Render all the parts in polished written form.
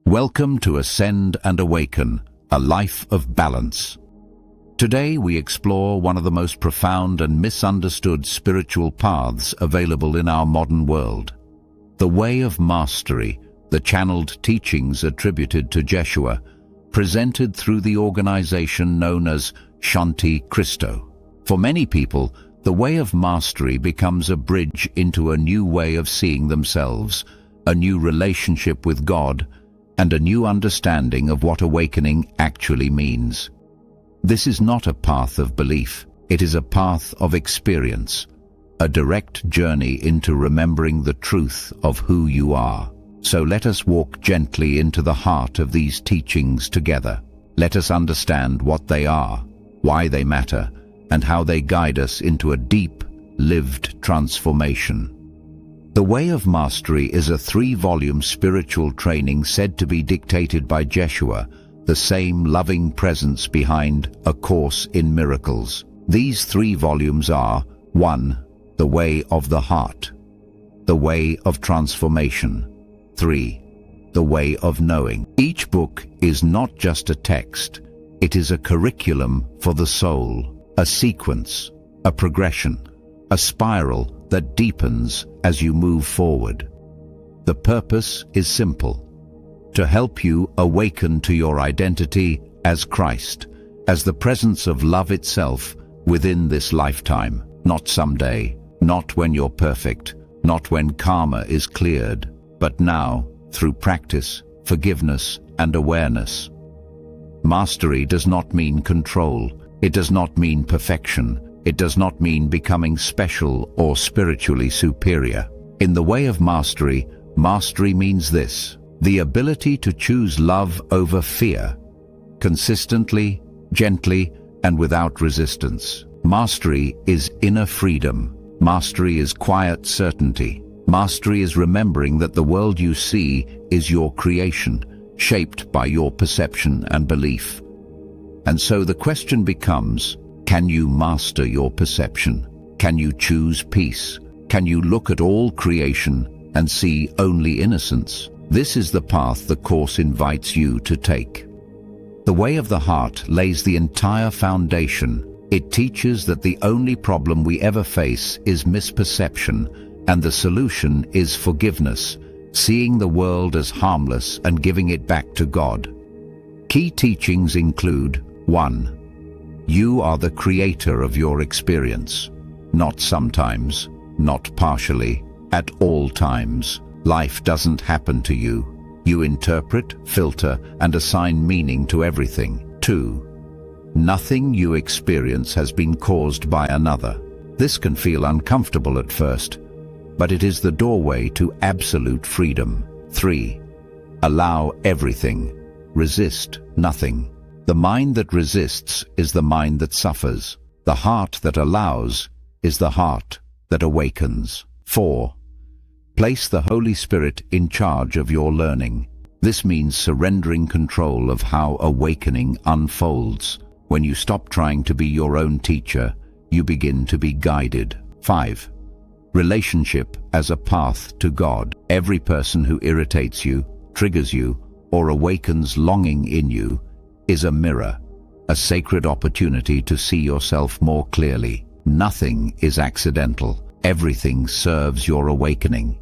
Welcome to Ascend and Awaken, a life of balance. Today we explore one of the most profound and misunderstood spiritual paths available in our modern world. The way of mastery, the channeled teachings attributed to Jeshua, presented through the organization known as Shanti Christo. For many people, the way of mastery becomes a bridge into a new way of seeing themselves, a new relationship with God, and a new understanding of what awakening actually means. This is not a path of belief, it is a path of experience, a direct journey into remembering the truth of who you are. So let us walk gently into the heart of these teachings together. Let us understand what they are, why they matter, and how they guide us into a deep, lived transformation. The Way of Mastery is a 3-volume spiritual training said to be dictated by Jeshua, the same loving presence behind A Course in Miracles. These 3 volumes are 1. The Way of the Heart, The Way of Transformation, 3. The Way of Knowing. Each book is not just a text, it is a curriculum for the soul, a sequence, a progression, a spiral that deepens as you move forward. The purpose is simple: to help you awaken to your identity as Christ, as the presence of love itself within this lifetime, not someday, not when you're perfect, not when karma is cleared, but now, through practice, forgiveness, and awareness. Mastery does not mean control. It does not mean perfection. It does not mean becoming special or spiritually superior. In the Way of Mastery, mastery means this: the ability to choose love over fear, consistently, gently, and without resistance. Mastery is inner freedom. Mastery is quiet certainty. Mastery is remembering that the world you see is your creation, shaped by your perception and belief. And so the question becomes, can you master your perception? Can you choose peace? Can you look at all creation and see only innocence? This is the path the Course invites you to take. The Way of the Heart lays the entire foundation. It teaches that the only problem we ever face is misperception, and the solution is forgiveness, seeing the world as harmless and giving it back to God. Key teachings include: 1. You are the creator of your experience. Not sometimes, not partially, at all times. Life doesn't happen to you. You interpret, filter, and assign meaning to everything. 2. Nothing you experience has been caused by another. This can feel uncomfortable at first, but it is the doorway to absolute freedom. 3. Allow everything. Resist nothing. The mind that resists is the mind that suffers. The heart that allows is the heart that awakens. 4. Place the Holy Spirit in charge of your learning. This means surrendering control of how awakening unfolds. When you stop trying to be your own teacher, you begin to be guided. 5. Relationship as a path to God. Every person who irritates you, triggers you, or awakens longing in you is a mirror, a sacred opportunity to see yourself more clearly. Nothing is accidental. Everything serves your awakening.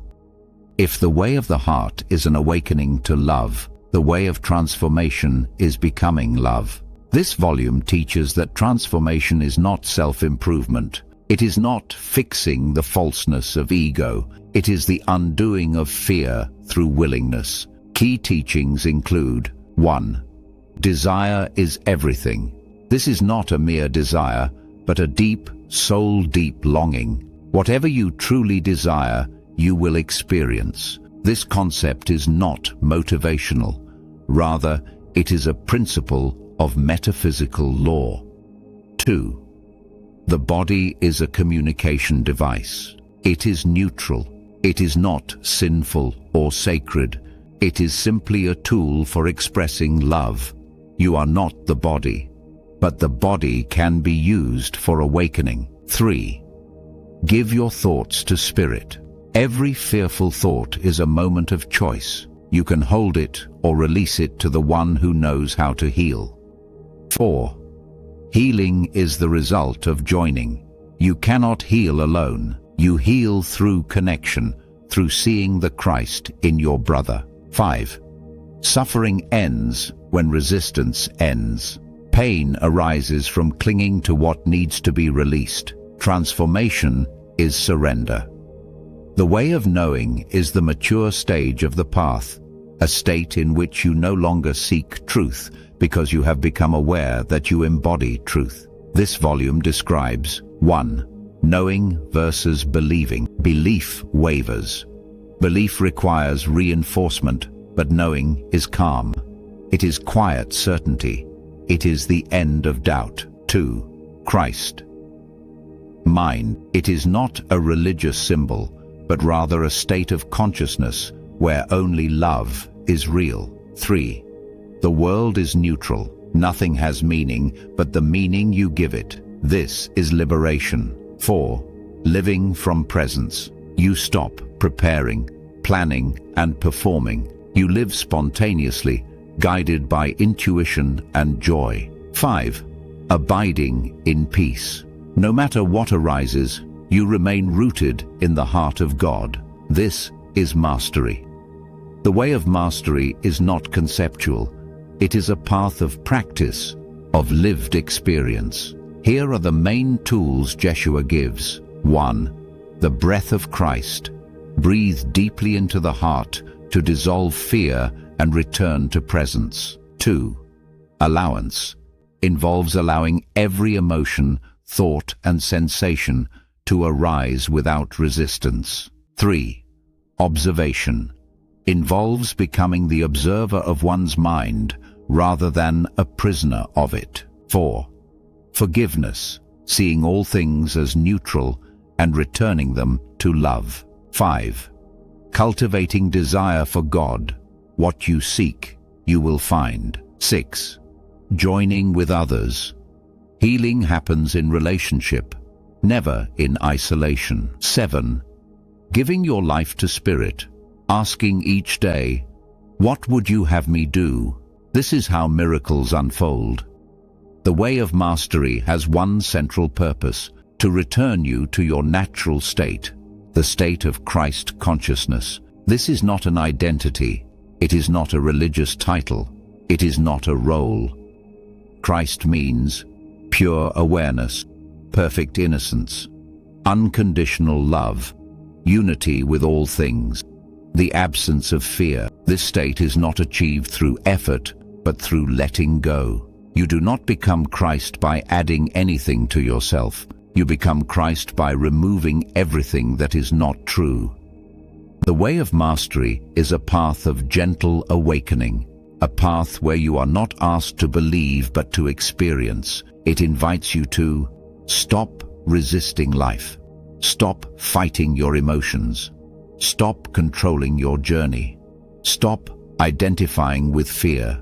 If the Way of the Heart is an awakening to love, the Way of Transformation is becoming love. This volume teaches that transformation is not self-improvement. It is not fixing the falseness of ego. It is the undoing of fear through willingness. Key teachings include: 1. Desire is everything. This is not a mere desire, but a deep, soul-deep longing. Whatever you truly desire, you will experience. This concept is not motivational. Rather, it is a principle of metaphysical law. 2. The body is a communication device. It is neutral. It is not sinful or sacred. It is simply a tool for expressing love. You are not the body, but the body can be used for awakening. 3. Give your thoughts to spirit. Every fearful thought is a moment of choice. You can hold it or release it to the one who knows how to heal. 4. Healing is the result of joining. You cannot heal alone. You heal through connection, through seeing the Christ in your brother. 5. Suffering ends when resistance ends. Pain arises from clinging to what needs to be released. Transformation is surrender. The way of knowing is the mature stage of the path, a state in which you no longer seek truth because you have become aware that you embody truth. This volume describes 1. Knowing versus believing. Belief wavers. Belief requires reinforcement, but knowing is calm. It is quiet certainty. It is the end of doubt. 2. Christ. Mind. It is not a religious symbol, but rather a state of consciousness where only love is real. 3. The world is neutral. Nothing has meaning but the meaning you give it. This is liberation. 4. Living from presence. You stop preparing, planning, and performing. You live spontaneously, guided by intuition and joy. 5. Abiding in peace. No matter what arises, you remain rooted in the heart of God. This is mastery. The way of mastery is not conceptual. It is a path of practice, of lived experience. Here are the main tools Jeshua gives. 1. The breath of Christ. Breathe deeply into the heart to dissolve fear and return to presence. 2. Allowance. Involves allowing every emotion, thought, and sensation to arise without resistance. 3. Observation. Involves becoming the observer of one's mind rather than a prisoner of it. 4. Forgiveness. Seeing all things as neutral and returning them to love. 5. Cultivating desire for God. What you seek, you will find. 6. Joining with others. Healing happens in relationship, never in isolation. 7. Giving your life to Spirit. Asking each day, what would you have me do? This is how miracles unfold. The way of mastery has one central purpose: to return you to your natural state, the state of Christ consciousness. This is not an identity. It is not a religious title. It is not a role. Christ means pure awareness, perfect innocence, unconditional love, unity with all things, the absence of fear. This state is not achieved through effort, but through letting go. You do not become Christ by adding anything to yourself. You become Christ by removing everything that is not true. The way of mastery is a path of gentle awakening, a path where you are not asked to believe but to experience. It invites you to stop resisting life, stop fighting your emotions, stop controlling your journey, stop identifying with fear,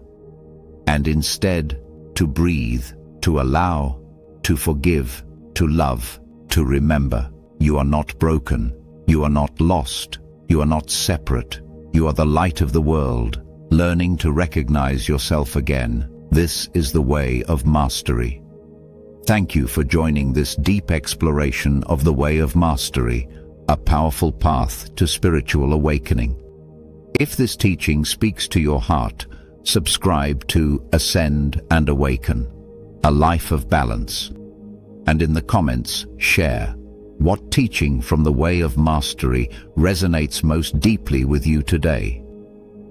and instead to breathe, to allow, to forgive, to love, to remember. You are not broken. You are not lost. You are not separate. You are the light of the world, learning to recognize yourself again. This is the way of mastery. Thank you for joining this deep exploration of the way of mastery, a powerful path to spiritual awakening. If this teaching speaks to your heart, subscribe to Ascend and Awaken, a life of balance. And in the comments, share what teaching from the way of mastery resonates most deeply with you today.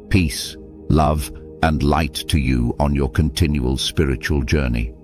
Peace, love, and light to you on your continual spiritual journey.